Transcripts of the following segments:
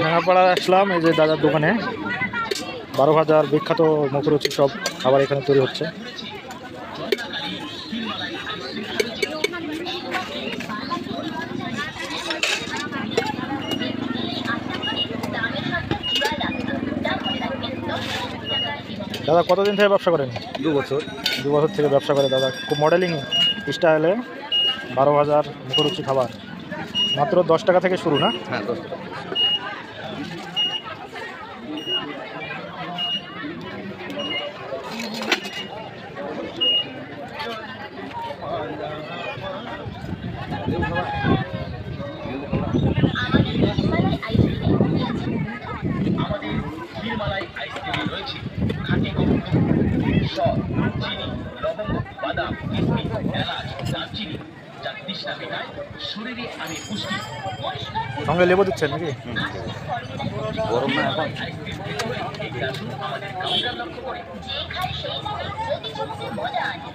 ঢাকাপাড়ায় আসলাম, এই যে দাদার দোকানে 12,000 বিখ্যাত মুখরোচক সব খাবার এখানে তৈরি হচ্ছে। দাদা কতদিন থেকে ব্যবসা করেন? 2 বছর। 2 বছর থেকে ব্যবসা করে দাদা। খুব মডেলিং স্টাইলে 12,000 মুখরোচক খাবার মাত্র 10 টাকা থেকে শুরু, না? হ্যাঁ, 10 টাকা। আমাদের ক্ষীরমালাই আইসক্রিমে রয়েছে খাঁটি গোবর, সর, চিনি, লবঙ্গ, বাদাম, কিশমিশ, এলাচ, দারচিনি, যা তৃষ্ণা মেটায়, শরীরে আনে পুষ্টি। সঙ্গে লেবু দিচ্ছেন নাকি? গরম না এখন? আমাদের কাউন্টার লক্ষ্য করে যে খায় সেই জানে প্রতি চুমুকে মজা আছে।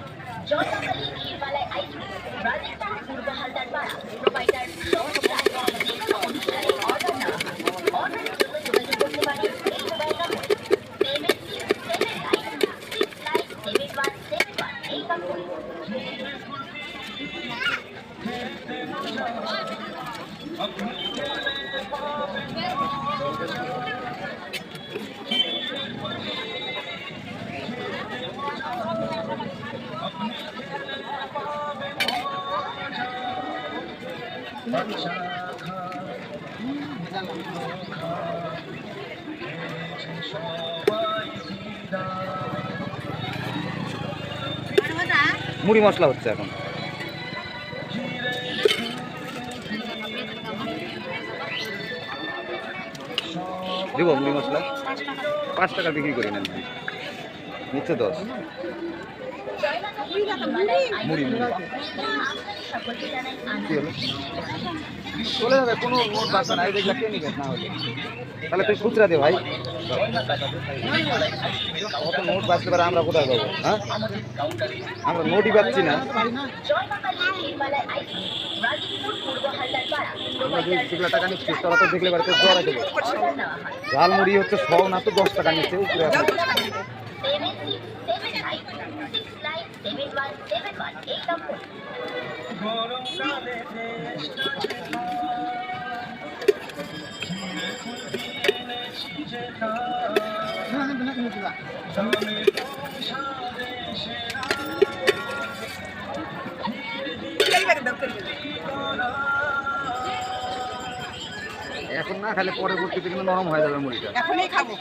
জয়মালি ক্ষীরমালাই আইসক্রিম, রাজস্থান পূর্ব হালদার পাড়া, প্রোভাইডার সৌরভ রায়। যে কোনো অনুষ্ঠানে অর্ডার না অর্ডারের জন্য যোগাযোগ করতে পারেন এই মোবাইল নম্বরে 786697171 এই নম্বরে। মুড়ি মশলা হচ্ছে এখন। দেবো মুড়ি মশলা 5 টাকা বিক্রি করি নেন, নিচ্ছে 10। মুড়ি মুড়ি চলে যাবে, কোনো নোট বাঁচবে না। এই দেখলা কে নিবে না হলে? তাহলে তুই খুচরা দে ভাই, কত নোট বাঁচতে পারে, আমরা কোথায় পাবো? হ্যাঁ, আমরা নোটই পাচ্ছি না। আমরা যে যেগুলো টাকা নিচ্ছি তারা তো দেখলে বাড়িতে জোড়া দেবে। ঝালমুড়ি হচ্ছে 100 না তো 10 টাকা নিচ্ছে উপরে। এখন না খালি পরবর্তীতে কিন্তু নরম হয়ে যাবে মুড়িটা। এখনই খাবো।